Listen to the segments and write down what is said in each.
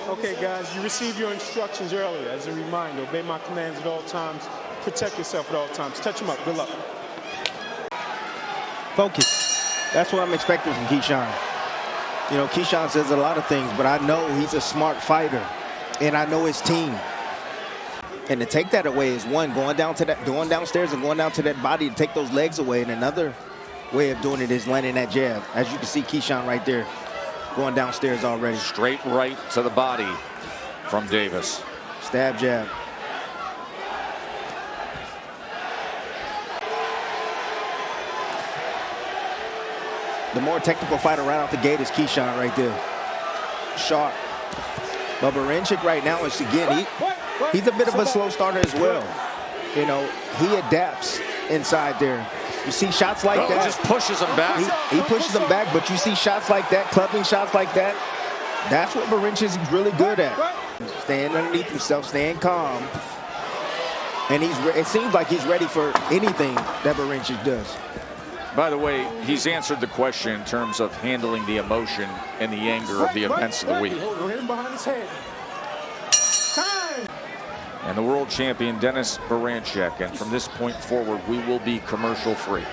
Okay, guys, you received your instructions earlier. As a reminder, obey my commands at all times. Protect yourself at all times. Touch him up. Good luck. Focus. That's what I'm expecting from Keyshawn. You know, Keyshawn says a lot of things, but I know he's a smart fighter, and I know his team. And to take that away is one, going downstairs and going down to that body to take those legs away. And another way of doing it is landing that jab. As you can see, Keyshawn right there going downstairs already. Straight right to the body from Davis. Stab jab. The more technical fighter right out the gate is Keyshawn right there. Sharp. But Berinchyk right now is, again, he's a bit of a slow starter as well. You know, he adapts inside there. You see shots like that. Just pushes him back. He pushes them back, but you see shots like that, clubbing shots like that. That's what Berinchyk is really good at. Staying underneath himself, staying calm. And it seems like he's ready for anything that Berinchyk does. By the way, he's answered the question in terms of handling the emotion and the anger of the events of the week. And the world champion, Dennis Berinchyk. And from this point forward, we will be commercial free.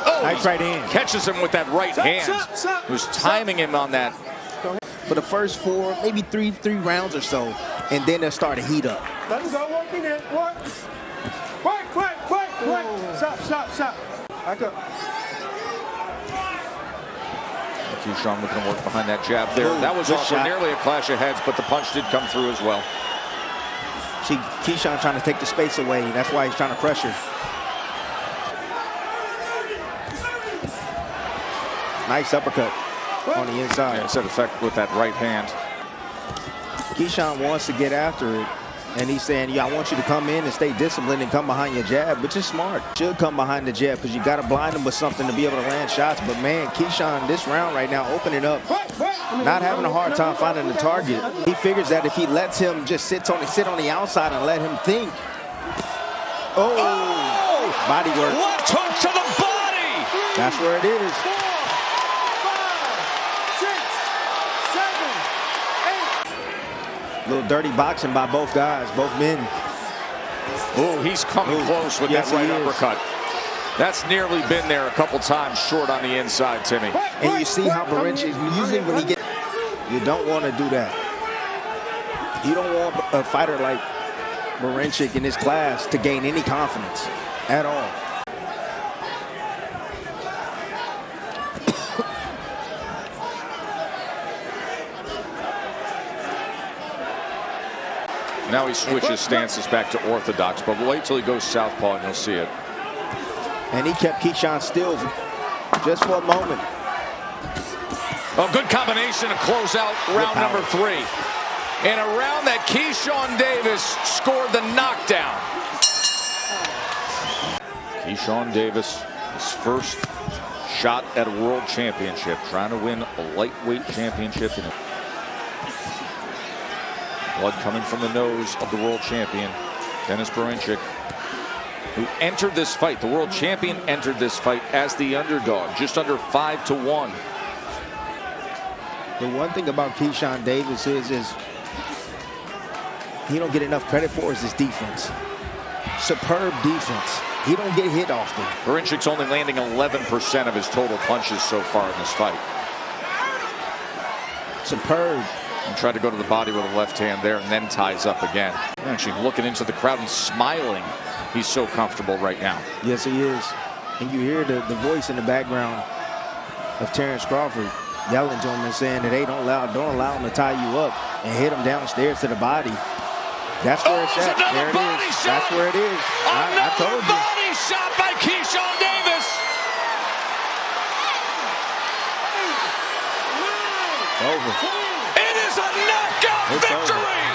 Oh, nice right hand. Catches him with that right hand. Who's timing him on that. For the first 4, maybe three rounds or so, and then they'll start to heat up. Let him go, working it. Work. Quick. Stop. Back up. Keyshawn looking to work behind that jab there. That was off for nearly a clash of heads, but the punch did come through as well. See, Keyshawn trying to take the space away. That's why he's trying to pressure. Nice uppercut on the inside. Yeah, it's had effect with that right hand. Keyshawn wants to get after it, and he's saying, yeah, I want you to come in and stay disciplined and come behind your jab, which is smart. Should come behind the jab because you got to blind him with something to be able to land shots. But, man, Keyshawn, this round right now, opening up, not having a hard time finding the target. He figures that if he lets him just sit on the outside and let him think. Oh! Body work. Left hook to the body! That's where it is. Little dirty boxing by both guys, both men. Oh, he's coming close with that right uppercut. That's nearly been there a couple times short on the inside, Timmy. And you see how Berinchyk, usually when he gets, you don't want to do that. You don't want a fighter like Berinchyk in this class to gain any confidence at all. Now he switches stances back to orthodox, but wait till he goes southpaw and you'll see it. And he kept Keyshawn still just for a moment. A good combination to close out round number 3. In a round that Keyshawn Davis scored the knockdown. Keyshawn Davis, his first shot at a world championship, trying to win a lightweight championship. Blood coming from the nose of the world champion, Dennis Berinchyk, who entered this fight. The world champion entered this fight as the underdog, just under 5-1. The one thing about Keyshawn Davis is he don't get enough credit for is his defense. Superb defense. He don't get hit often. Berinchyks only landing 11% of his total punches so far in this fight. Superb. And tried to go to the body with a left hand there and then ties up again. Actually looking into the crowd and smiling. He's so comfortable right now. Yes, he is. And you hear the voice in the background of Terrence Crawford yelling to him and saying that, hey, don't allow him to tie you up and hit him downstairs to the body. That's where it's at. There it is. That's where it is. I told you. Body shot by Keyshawn Davis. Over. A knockout victory!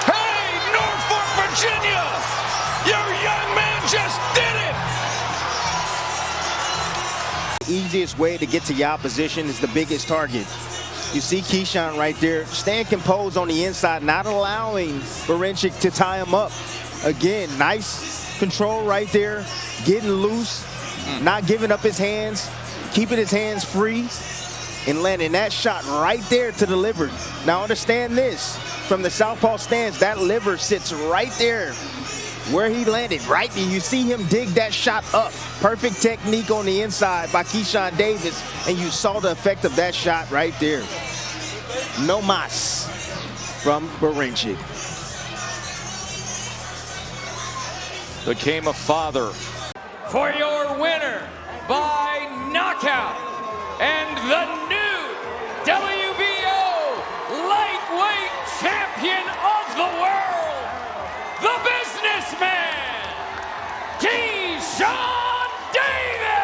Hey, Norfolk, Virginia! Your young man just did it! The easiest way to get to your opposition is the biggest target. You see Keyshawn right there, staying composed on the inside, not allowing Berinchyk to tie him up. Again, nice control right there, getting loose, not giving up his hands, keeping his hands free, and landing that shot right there to the liver. Now understand this, from the southpaw stance, that liver sits right there where he landed, right there. You see him dig that shot up. Perfect technique on the inside by Keyshawn Davis, and you saw the effect of that shot right there. No mas from Berinchyk. Became a father. For your winner by knockout and the new WBO lightweight champion of the world, the businessman, Keyshawn Davis!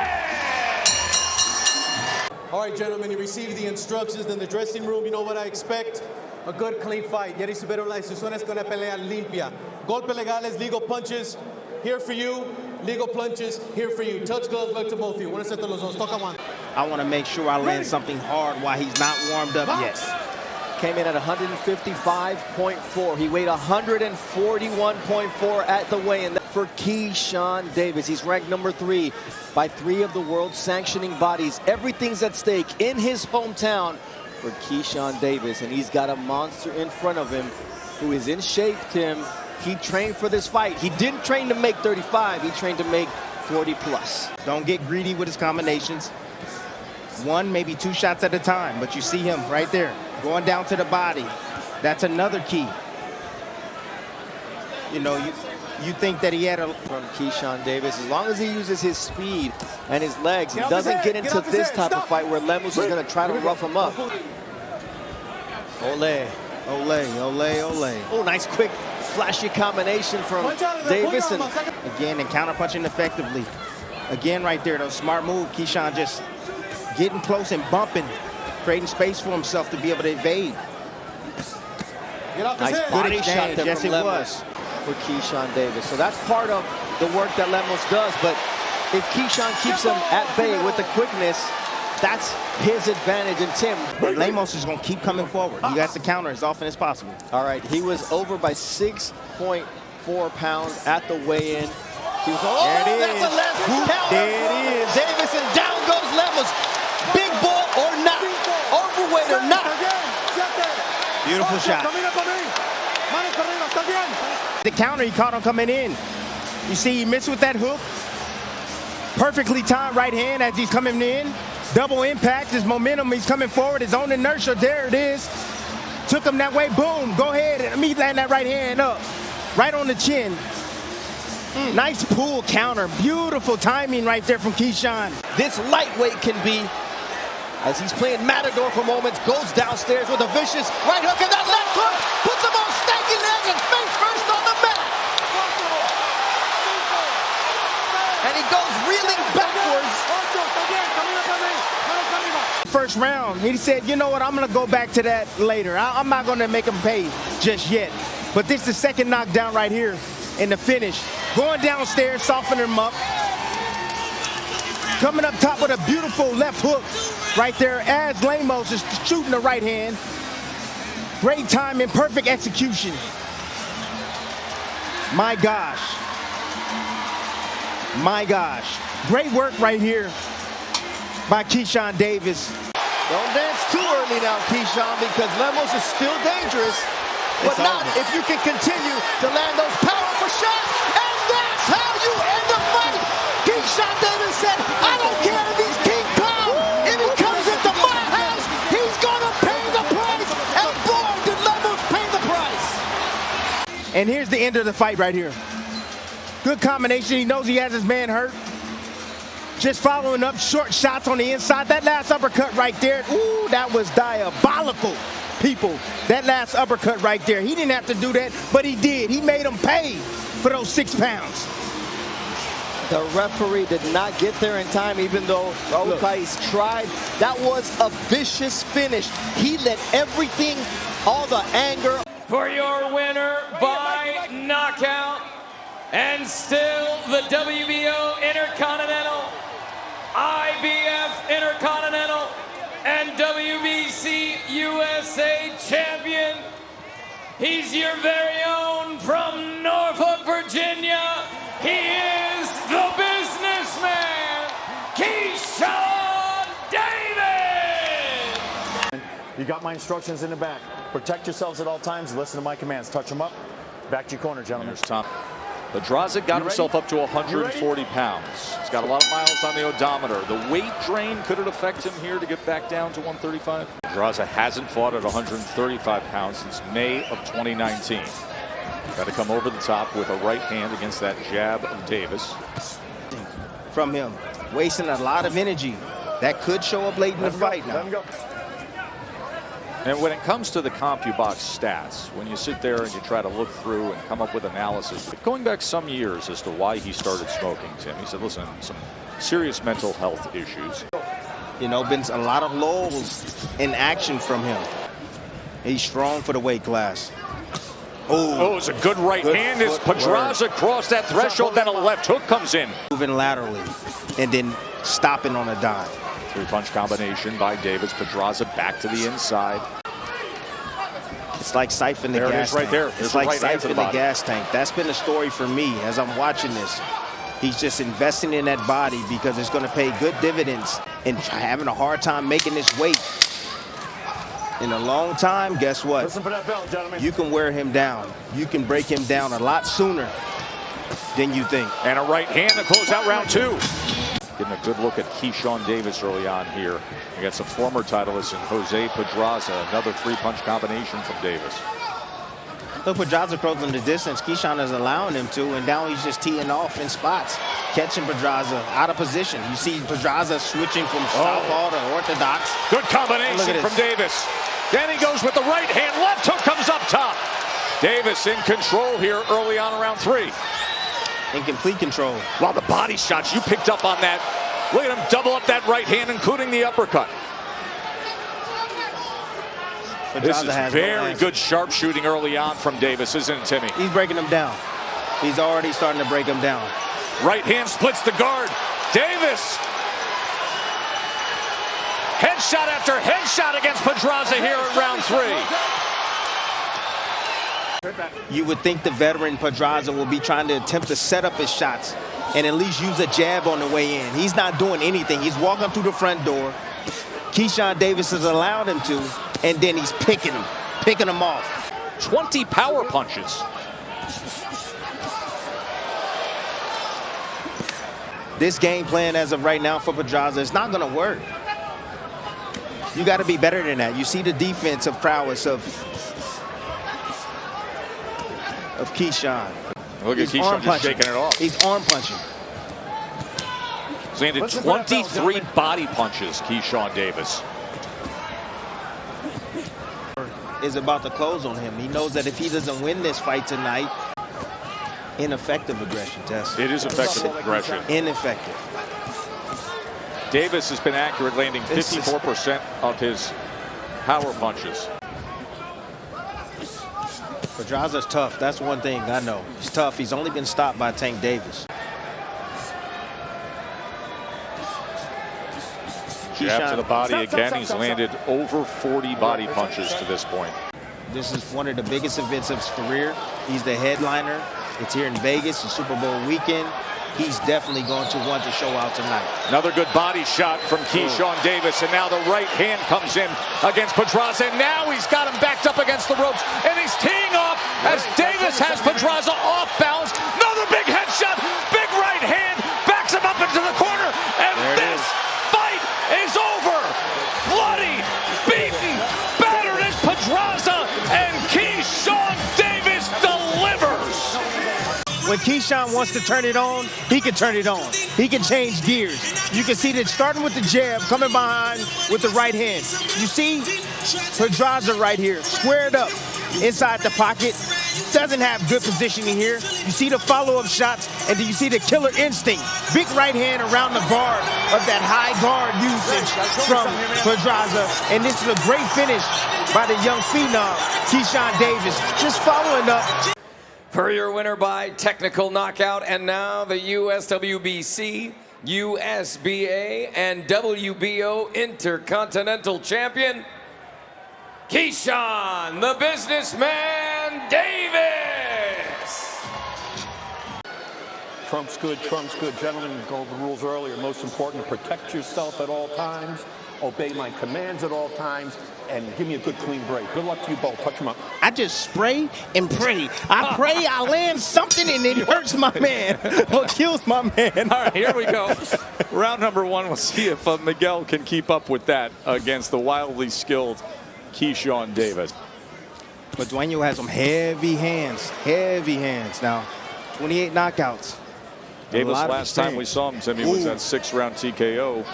All right, gentlemen, you received the instructions in the dressing room. You know what I expect? A good, clean fight. Ya recibieron las instrucciones con una pelea limpia. Golpes legales, legal punches, here for you. Legal punches, here for you. Touch gloves, luck to both of you. Una set los dos. Toca one. I want to make sure I land something hard while he's not warmed up yet. Came in at 155.4. He weighed 141.4 at the weigh-in for Keyshawn Davis. He's ranked number 3 by 3 of the world's sanctioning bodies. Everything's at stake in his hometown for Keyshawn Davis, and he's got a monster in front of him who is in shape, Tim. He trained for this fight. He didn't train to make 35. He trained to make 40 plus. Don't get greedy with his combinations. 1, maybe 2 shots at a time, but you see him right there going down to the body. That's another key. You know, you think that he had a... From Keyshawn Davis, as long as he uses his speed and his legs, he doesn't get into this type of fight where Lemos is going to try to rough him up. Ole. Ole, ole, ole. Oh, nice quick flashy combination from Davis. And again, and counterpunching effectively. Again, right there, those smart move. Keyshawn just getting close and bumping, creating space for himself to be able to evade. Nice body shot there from Lemos for Keyshawn Davis. So that's part of the work that Lemos does. But if Keyshawn keeps him at bay with the quickness, that's his advantage. And Tim, but Lemos is going to keep coming forward. He has to counter as often as possible. All right, he was over by 6.4 pounds at the weigh-in. There it is. That's a left counter. There it is. Davis, and down goes Lemos. Big boy or not, overweight or not. Beautiful shot. The counter, he caught him coming in. You see, he missed with that hook. Perfectly timed right hand as he's coming in. Double impact, his momentum, he's coming forward, his own inertia, there it is. Took him that way, boom, go ahead, and let me land that right hand up. Right on the chin. Nice pull counter, beautiful timing right there from Keyshawn. This lightweight can be, as he's playing Matador for moments, goes downstairs with a vicious right hook, and that left hook puts him on stanky legs and face first on the mat. And he goes reeling backwards. First round, he said, you know what, I'm going to go back to that later. I'm not going to make him pay just yet. But this is the second knockdown right here in the finish. Going downstairs, softening him up. Coming up top with a beautiful left hook right there as Lemos is shooting the right hand. Great timing, perfect execution. My gosh. My gosh. Great work right here by Keyshawn Davis. Don't dance too early now, Keyshawn, because Lemos is still dangerous. But not if you can continue to land those powerful shots. And that's how you end the fight. Keyshawn Davis said, I don't care if he's King Kong. If he comes into my house, he's going to pay the price. And boy, did Lemos pay the price. And here's the end of the fight right here. Good combination. He knows he has his man hurt. Just following up short shots on the inside. That last uppercut right there. Ooh, that was diabolical, people. That last uppercut right there. He didn't have to do that, but he did. He made him pay for those 6 pounds. The referee did not get there in time, even though RUGBY tried. That was a vicious finish. He let everything, all the anger. For your winner by knockout, and still the WBO Intercontinental, IBF Intercontinental, and WBC USA champion. He's your very own from Norfolk, Virginia. He is the businessman, You got my instructions in the back. Protect yourselves at all times. Listen to my commands. Touch them up. Back to your corner, gentlemen. There's Tom. Pedraza got himself up to 140 pounds. He's got a lot of miles on the odometer. The weight drain, could it affect him here to get back down to 135? Pedraza hasn't fought at 135 pounds since May of 2019. Got to come over the top with a right hand against that jab of Davis. From him, wasting a lot of energy. That could show up late in the fight now. Let him go. And when it comes to the CompuBox stats, when you sit there and you try to look through and come up with analysis, going back some years as to why he started smoking, Tim, he said, listen, some serious mental health issues. You know, been a lot of lulls in action from him. He's strong for the weight class. Oh, it's a good right hand as Pedraza crossed that threshold, then a left hook comes in. Moving laterally and then stopping on a dime. Three-punch combination by Davis. Pedraza back to the inside. It's like siphoning the gas tank. Right there. It's like siphoning the gas tank. That's been the story for me as I'm watching this. He's just investing in that body because it's going to pay good dividends and having a hard time making this weight. In a long time, guess what? Listen for that bell, gentlemen. You can wear him down. You can break him down a lot sooner than you think. And a right hand to close out round two. Getting a good look at Keyshawn Davis early on here against a former titleist in Jose Pedraza. Another three-punch combination from Davis. Look, Pedraza closing the distance. Keyshawn is allowing him to, and now he's just teeing off in spots, catching Pedraza out of position. You see Pedraza switching from southpaw to orthodox. Good combination from Davis. Then he goes with the right hand. Left hook comes up top. Davis in control here early on round three. In complete control. Wow, the body shots you picked up on that. Look at him double up that right hand, including the uppercut. This is very good sharpshooting early on from Davis, isn't it, Timmy? He's breaking him down. He's already starting to break him down. Right hand splits the guard. Davis. Headshot after headshot against Pedraza here in round three. You would think the veteran Pedraza will be trying to attempt to set up his shots and at least use a jab on the way in. He's not doing anything. He's walking through the front door. Keyshawn Davis has allowed him to, and then he's picking him off. 20 power punches. This game plan as of right now for Pedraza is not going to work. You got to be better than that. You see the defensive prowess of Keyshawn. Look at Keyshawn just shaking it off. He's arm punching. He's landed 23 body punches, Keyshawn Davis. Is about to close on him. He knows that if he doesn't win this fight tonight, ineffective aggression test. It is effective aggression. Ineffective. Davis has been accurate, landing 54% of his power punches. Pedraza's tough. That's one thing I know. He's tough. He's only been stopped by Tank Davis. Jab to the body again. He's landed over 40 body punches to this point. This is one of the biggest events of his career. He's the headliner. It's here in Vegas, the Super Bowl weekend. He's definitely going to want to show out tonight. Another good body shot from Keyshawn Davis, and now the right hand comes in against Pedraza, and now he's got him backed up against the ropes, and he's teeing off as Davis has Pedraza off balance. Another big headshot, big right hand, backs him up into the corner, and this fight is over. Bloody, beaten, battered is Pedraza, and Keyshawn Davis delivers. When Keyshawn wants to turn it on, he can turn it on. He can change gears. You can see that starting with the jab, coming behind with the right hand. You see Pedraza right here, squared up inside the pocket. Doesn't have good positioning here. You see the follow-up shots, and then you see the killer instinct. Big right hand around the guard of that high guard usage from Pedraza. And this is a great finish by the young phenom, Keyshawn Davis. Just following up. For your winner by technical knockout, and now the USWBC, USBA, and WBO Intercontinental Champion, Keyshawn, the businessman, Davis. Trump's good, Trump's good. Gentlemen, go over the rules earlier. Most important, protect yourself at all times, obey my commands at all times, and give me a good clean break. Good luck to you both. Touch them up. I just spray and pray. I pray I land something and it hurts my man or kills my man. All right, here we go. Round number 1. We'll see if Miguel can keep up with that against the wildly skilled Keyshawn Davis. Madueño has some heavy hands now. 28 knockouts. Davis, last time we saw him, Timmy, was that 6-round TKO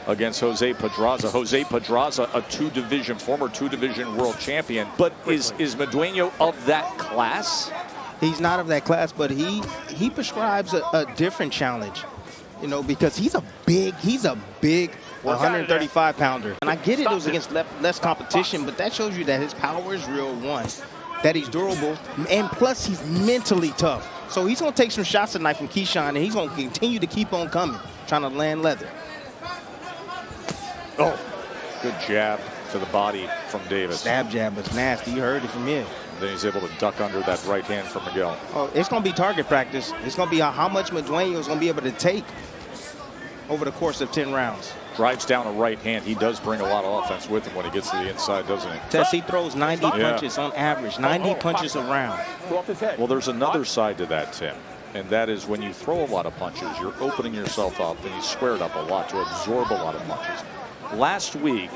against Jose Pedraza. Jose Pedraza, a former two-division world champion. But is Madueño of that class? He's not of that class, but he prescribes a different challenge, you know, because he's a big 135-pounder. And I get it was against less competition, but that shows you that his power is real, one, that he's durable, and plus he's mentally tough. So he's going to take some shots tonight from Keyshawn, and he's going to continue to keep on coming, trying to land leather. Oh, good jab to the body from Davis. Stab jab was nasty. You heard it from him. Then he's able to duck under that right hand from Miguel. Oh, it's going to be target practice. It's going to be how much Madueño is going to be able to take over the course of 10 rounds. Drives down a right hand. He does bring a lot of offense with him when he gets to the inside, doesn't he? Tess, he throws 90 punches on average, 90 punches a round. Well, there's another side to that, Tim, and that is when you throw a lot of punches, you're opening yourself up, and you squared up a lot to absorb a lot of punches. Last week,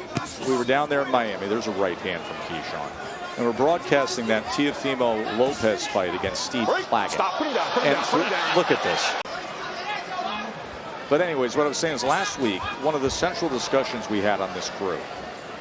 we were down there in Miami. There's a right hand from Keyshawn. And we're broadcasting that Teofimo Lopez fight against Steve Claggett. And look at this. But anyways, what I was saying is last week, one of the central discussions we had on this crew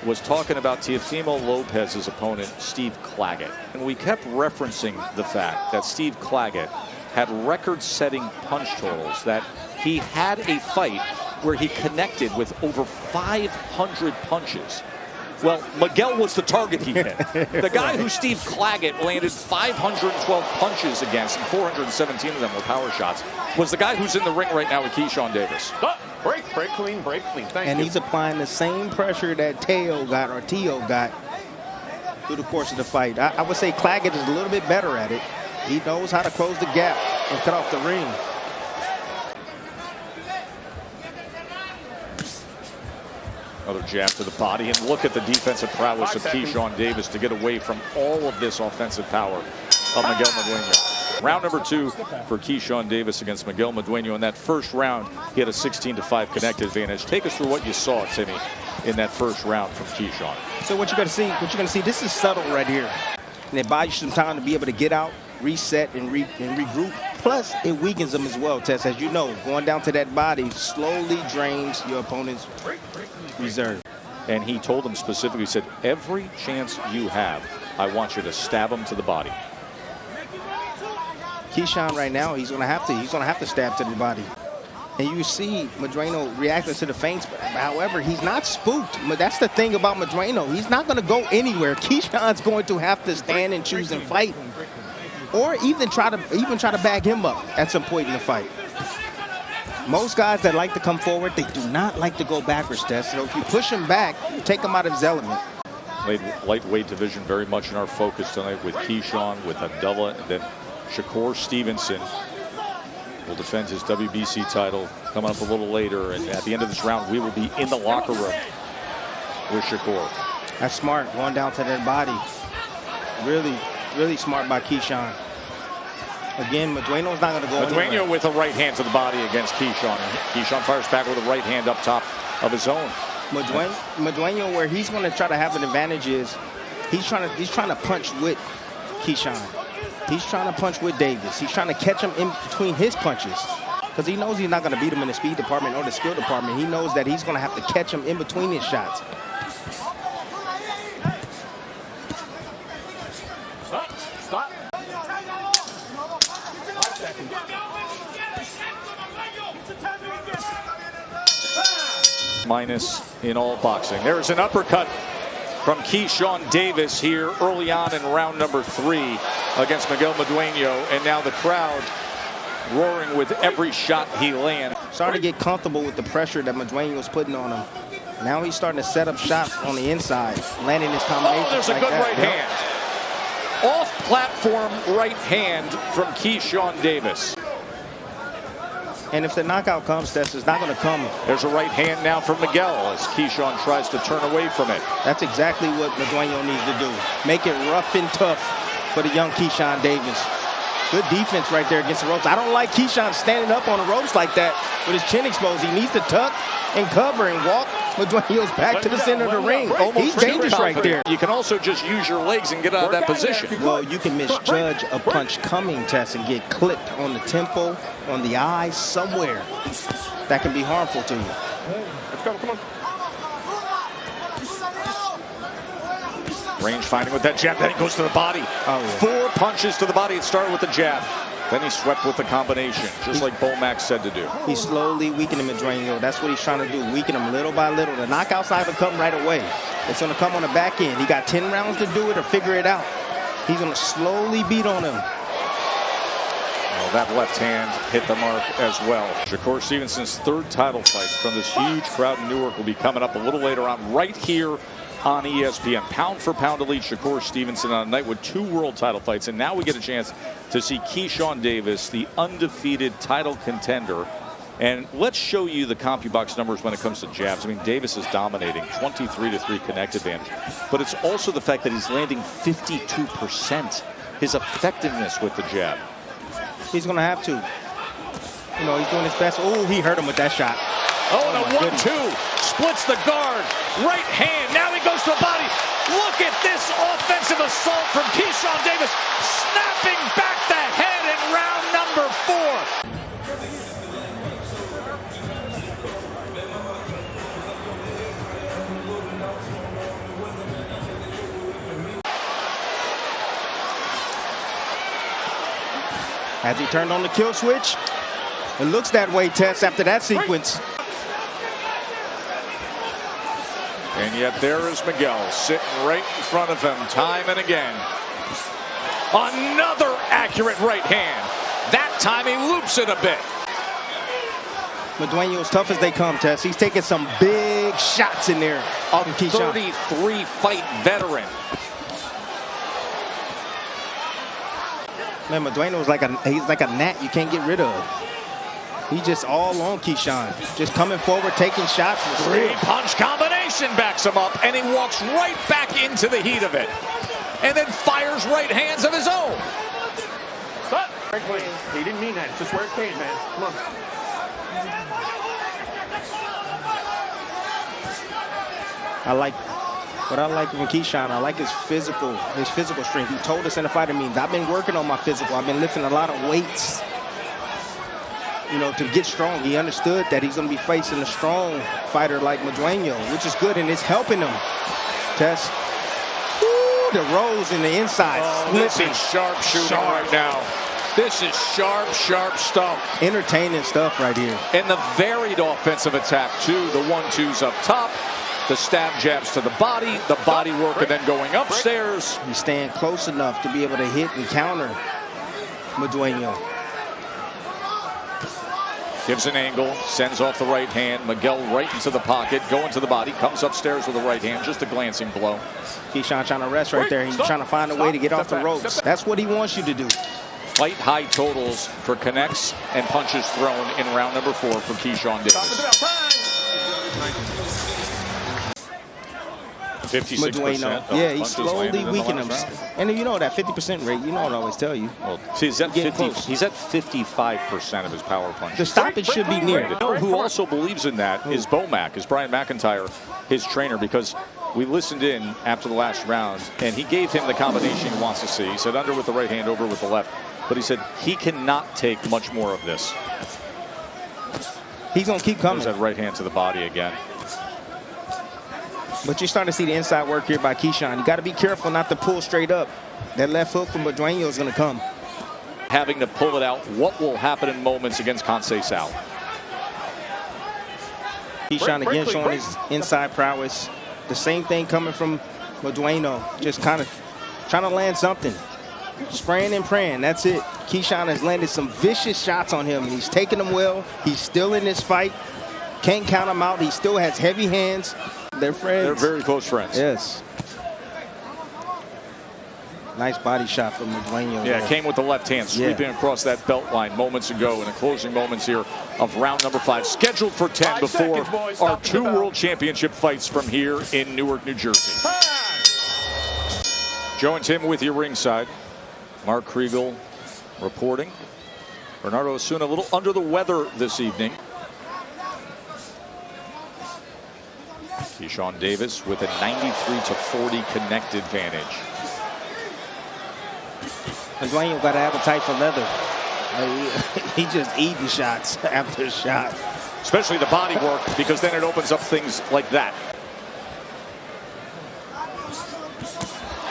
was talking about Teofimo Lopez's opponent, Steve Claggett. And we kept referencing the fact that Steve Claggett had record-setting punch totals, that he had a fight where he connected with over 500 punches. Well, Miguel was the target he hit. The guy who Steve Claggett landed 512 punches against, and 417 of them were power shots, was the guy who's in the ring right now with Keyshawn Davis. Break clean, break clean. Thank you. And he's applying the same pressure that Teo got through the course of the fight. I would say Claggett is a little bit better at it. He knows how to close the gap and cut off the ring. Another jab to the body, and look at the defensive prowess of Keyshawn Davis to get away from all of this offensive power of Miguel Madueño. Round number 2 for Keyshawn Davis against Miguel Madueño. In that first round, he had a 16-5 connect advantage. Take us through what you saw, Timmy, in that first round from Keyshawn. So what you're going to see, this is subtle right here. And it buys you some time to be able to get out, reset, and regroup. Plus, it weakens them as well, Tess. As you know, going down to that body slowly drains your opponent's reserve. And he told him specifically, he said, every chance you have, I want you to stab him to the body. Keyshawn right now, he's going to have to stab to the body. And you see Madueño reacting to the feints. However, he's not spooked. But that's the thing about Madueño. He's not going to go anywhere. Keyshawn's going to have to stand and choose and fight, or even try to bag him up at some point in the fight. Most guys that like to come forward, they do not like to go backwards, Tess. So if you push him back, you take him out of his element. Lightweight division very much in our focus tonight with Keyshawn, with Abdullah, and then Shakur Stevenson will defend his WBC title coming up a little later. And at the end of this round, we will be in the locker room with Shakur. That's smart, going down to that body. Really, really smart by Keyshawn. Again, Madueño's not going to go Madueño anywhere. with a right hand to the body against Keyshawn. Keyshawn fires back with a right hand up top of his own. Madueño, where he's going to try to have an advantage is he's trying to punch with Keyshawn. He's trying to punch with Davis. He's trying to catch him in between his punches, because he knows he's not going to beat him in the speed department or the skill department. He knows that he's going to have to catch him in between his shots. Stop. Minus in all boxing. There's an uppercut from Keyshawn Davis here early on in round number 3 against Miguel Madueño, and now the crowd roaring with every shot he lands. Starting to get comfortable with the pressure that Madueño was putting on him. Now he's starting to set up shots on the inside, landing his combinations. Oh, there's a like good that. right hand. Off-platform right hand from Keyshawn Davis. And if the knockout comes, Tess, it's not going to come. There's a right hand now from Miguel as Keyshawn tries to turn away from it. That's exactly what Madueño needs to do. Make it rough and tough for the young Keyshawn Davis. Good defense right there against the ropes. I don't like Keyshawn standing up on the ropes like that with his chin exposed. He needs to tuck and cover and walk Madueño's back to the center of the ring. He's dangerous right there. You can also just use your legs and get out of that position. Well, you can misjudge a punch coming, Tess, and get clipped on the temple, on the eye, somewhere. That can be harmful to you. Let's go, come on. Range finding with that jab, then he goes to the body. Oh, yeah. 4 punches to the body. It started with the jab. Then he swept with the combination, just like Bomac said to do. He's slowly weakening Madueño. That's what he's trying to do, weaken him little by little. The knockout's not going to come right away. It's going to come on the back end. He got 10 rounds to do it or figure it out. He's going to slowly beat on him. Well, that left hand hit the mark as well. Shakur Stevenson's 3rd title fight from this huge crowd in Newark will be coming up a little later on right here on ESPN. Pound for pound elite Shakur Stevenson on a night with 2 world title fights. And now we get a chance to see Keyshawn Davis, the undefeated title contender. And let's show you the CompuBox numbers when it comes to jabs. I mean, Davis is dominating, 23-3 connect advantage. But it's also the fact that he's landing 52%. His effectiveness with the jab. He's going to have to. You know, he's doing his best. Oh, he hurt him with that shot. Oh, and a 1-2. Splits the guard. Right hand. Now he goes to the body. Look at this offensive assault from Keyshawn Davis. Snapping back the head in round number 4. Has he turned on the kill switch? It looks that way, Tess, after that sequence. And yet there is Miguel sitting right in front of him time and again. Another accurate right hand. That time he loops it a bit. Madueño's tough as they come, Tess. He's taking some big shots in there. A 33-fight veteran. Man, Madueño's he's like a gnat you can't get rid of. He's just all on Keyshawn. Just coming forward, taking shots. 3-punch combination backs him up, and he walks right back into the heat of it. And then fires right hands of his own. Stop. He didn't mean that. It's just where it came, man. Come on. What I like from Keyshawn, I like his physical strength. He told us in the fighter meetings, I've been working on my physical. I've been lifting a lot of weights, you know, to get strong. He understood that he's going to be facing a strong fighter like Madueño, which is good, and it's helping him. Tess. Woo, the rolls in the inside. This is sharp shooting right now. This is sharp stuff. Entertaining stuff right here. And the varied offensive attack, too. The 1-2s up top. The stab jabs to the body work, and then going upstairs. He's staying close enough to be able to hit and counter Madueño. Gives an angle, sends off the right hand. Miguel right into the pocket, going to the body, comes upstairs with the right hand, just a glancing blow. Keyshawn trying to rest right there. He's trying to find a way to get off the ropes. That's what he wants you to do. Fight high totals for connects and punches thrown in round number 4 for Keyshawn Davis. 56%. Yeah, he's slowly weakening him. And you know that 50% rate, you know what I always tell you. Well, see, he's at 55% of his power punches. The stoppage should be near. You know who also believes in that is Bomac, is Brian McIntyre, his trainer, because we listened in after the last round, and he gave him the combination he wants to see. He said under with the right hand, over with the left. But he said he cannot take much more of this. He's going to keep coming. There's that right hand to the body again. But you're starting to see the inside work here by Keyshawn. You got to be careful not to pull straight up. That left hook from Madueño is going to come. Having to pull it out, what will happen in moments against Conceição? Keyshawn again showing his inside prowess. The same thing coming from Madueño. Just kind of trying to land something. Spraying and praying, that's it. Keyshawn has landed some vicious shots on him, and he's taking them well. He's still in this fight. Can't count him out. He still has heavy hands. They're friends. They're very close friends. Yes. Nice body shot from Madueño. Yeah, it came with the left hand, sweeping across that belt line moments ago in the closing moments here of round number 5. Scheduled for 10 before our 2 World Championship fights from here in Newark, New Jersey. Joe and Tim with you ringside. Mark Kriegel reporting. Bernardo Osuna a little under the weather this evening. Keyshawn Davis with a 93-40 connect advantage. Madueño got an appetite for leather. He just eating shots after shot. Especially the body work, because then it opens up things like that.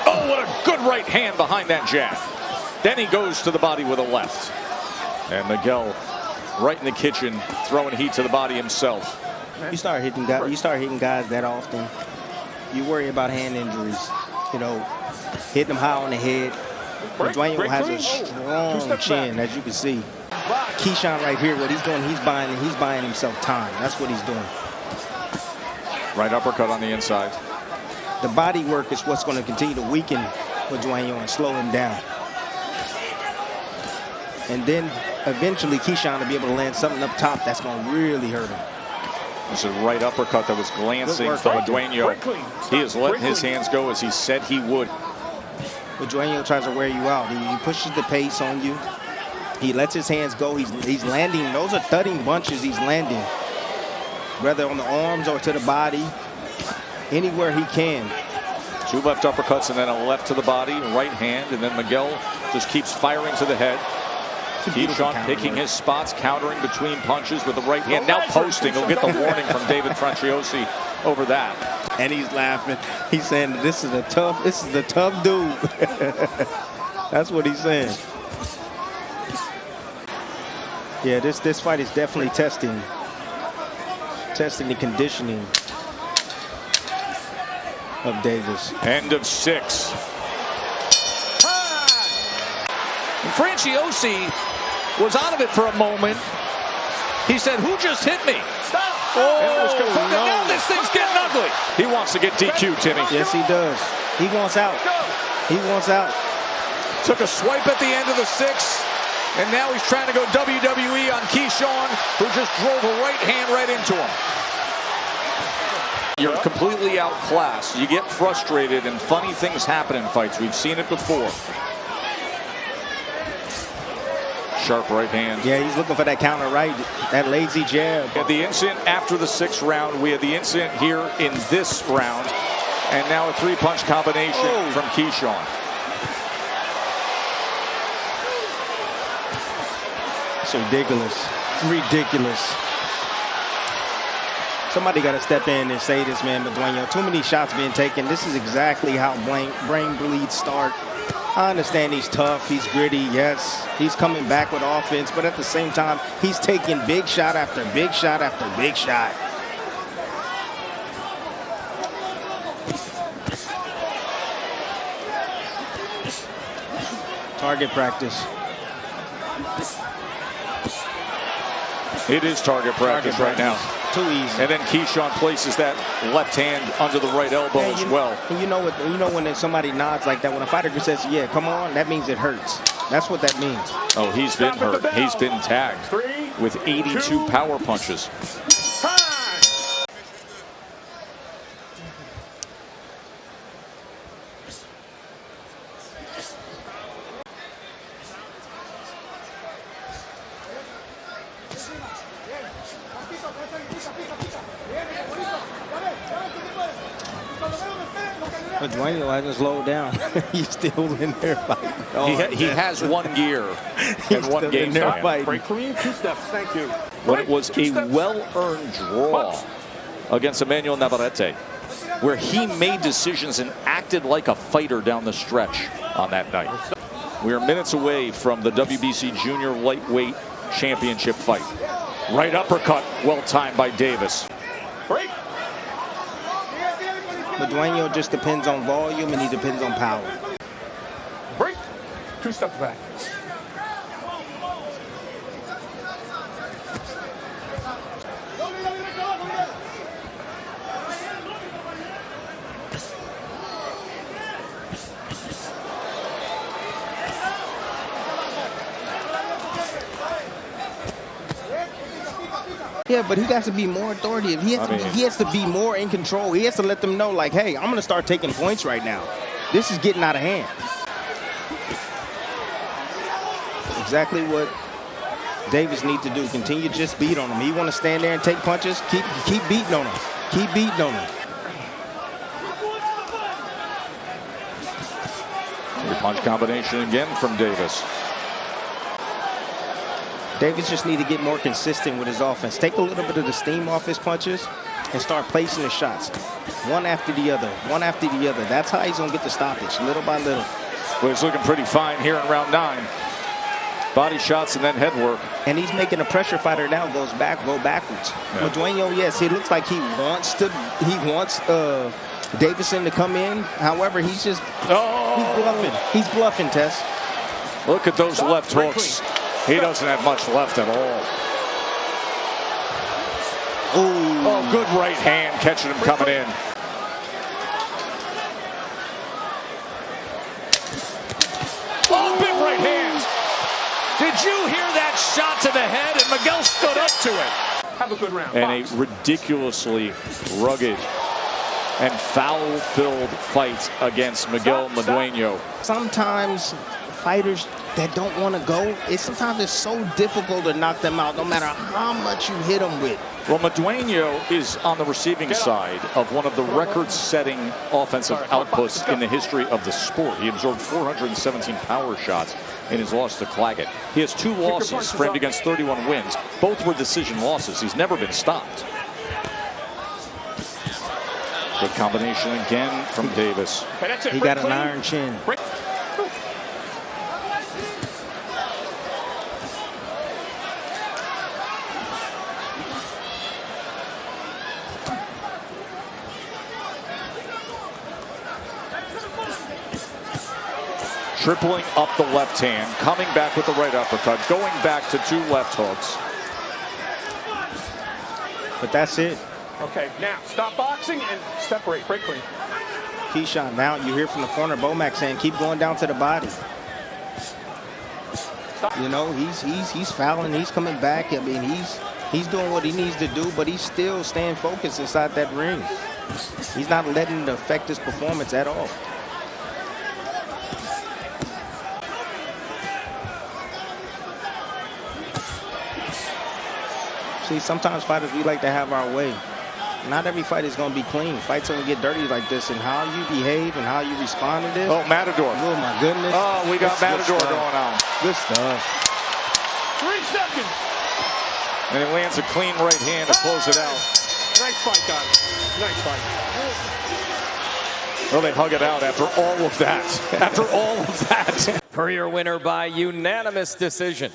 Oh, what a good right hand behind that jab. Then he goes to the body with a left. And Miguel right in the kitchen, throwing heat to the body himself. You start hitting guys that often, you worry about hand injuries. You know, hitting them high on the head. Madueño has a strong chin, as you can see. Keyshawn right here, what he's doing, he's buying himself time. That's what he's doing. Right uppercut on the inside. The body work is what's going to continue to weaken Madueño and slow him down. And then eventually Keyshawn will be able to land something up top that's going to really hurt him. This is a right uppercut that was glancing from Madueño. He is letting his hands go as he said he would. Madueño tries to wear you out. He pushes the pace on you. He lets his hands go. He's landing. Those are thudding bunches he's landing. Whether on the arms or to the body. Anywhere he can. 2 left uppercuts and then a left to the body, right hand, and then Miguel just keeps firing to the head. Keyshawn picking his spots, countering between punches with the right hand. Now posting. He'll get the warning from David Franciosi over that. And he's laughing. He's saying this is a tough dude. That's what he's saying. Yeah, this fight is definitely testing the conditioning of Davis. End of 6. Franciosi was out of it for a moment. He said, "Who just hit me?" Stop! Oh, and it was confirmed. No. Now this thing's getting ugly. He wants to get DQ'd, Timmy. Yes, he does. He wants out. He wants out. Took a swipe at the end of the 6, and now he's trying to go WWE on Keyshawn, who just drove a right hand right into him. You're completely outclassed. You get frustrated, and funny things happen in fights. We've seen it before. Sharp right hand. Yeah, he's looking for that counter right, that lazy jab. At the incident after the 6th round, we had the incident here in this round, and now a 3-punch combination from Keyshawn. It's ridiculous. Ridiculous. Somebody got to step in and say this, man, Madueño. Too many shots being taken. This is exactly how brain bleeds start. I understand he's tough, he's gritty, yes. He's coming back with offense, but at the same time, he's taking big shot after big shot after big shot. Target practice. It is target practice right now. Too easy. And then Keyshawn places that left hand under the right elbow as well. And you know when somebody nods like that, when a fighter says, "Yeah, come on," that means it hurts. That's what that means. Oh, he's been hurt. He's been tagged with 82 power punches. Madueño hasn't slowed down. He's still in there fighting. He has 1 gear and 1 game plan. Break clean, 2 steps, thank you. But it was a well-earned draw against Emmanuel Navarrete, where he made decisions and acted like a fighter down the stretch on that night. We are minutes away from the WBC Junior Lightweight Championship fight. Right uppercut, well timed by Davis. Break. Madueño just depends on volume and he depends on power. Break. 2 steps back. Yeah, but he has to be more authoritative. He has to be more in control. He has to let them know, like, hey, I'm going to start taking points right now. This is getting out of hand. Exactly what Davis needs to do. Continue to just beat on him. He want to stand there and take punches. Keep beating on him. Keep beating on him. The punch combination again from Davis. Davis just need to get more consistent with his offense. Take a little bit of the steam off his punches and start placing the shots. One after the other, one after the other. That's how he's going to get the stoppage, little by little. Well, he's looking pretty fine here in round 9. Body shots and then head work. And he's making a pressure fighter now, go backwards. Yeah. Madueño, yes, it looks like he wants Davison to come in. However, he's just, he's bluffing. He's bluffing, Tess. Look at those left hooks. He doesn't have much left at all. Ooh. Oh, good right hand catching him coming in. Oh, big right hand. Did you hear that shot to the head? And Miguel stood up to it. Have a good round. And a ridiculously rugged and foul-filled fight against Miguel Madueño. Sometimes fighters that don't want to go, sometimes it's so difficult to knock them out, no matter how much you hit them with. Well, Madueño is on the receiving side of one of the record-setting offensive outputs in the history of the sport. He absorbed 417 power shots in his loss to Claggett. He has 2 losses framed against 31 wins. Both were decision losses. He's never been stopped. Good combination again from Davis. He got an iron chin. Tripling up the left hand, coming back with the right uppercut, going back to 2 left hooks. But that's it. Okay, now stop boxing and separate. Break clean. Keyshawn, now you hear from the corner, Bomac saying, keep going down to the body. You know, he's fouling, he's coming back. I mean, he's doing what he needs to do, but he's still staying focused inside that ring. He's not letting it affect his performance at all. See, sometimes fighters, we like to have our way. Not every fight is going to be clean. Fights going to get dirty like this, and how you behave and how you respond to this. Oh, Matador. Oh, my goodness. Oh, we got Matador going on. Good stuff. 3 seconds. And he lands a clean right hand to close it out. Nice fight, guys. Nice fight. Well, they hug it out after all of that. After all of that. For your winner by unanimous decision.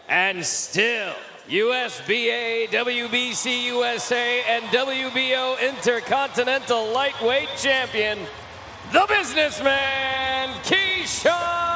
And still, USBA, WBC USA, and WBO Intercontinental Lightweight Champion, the businessman, Keyshawn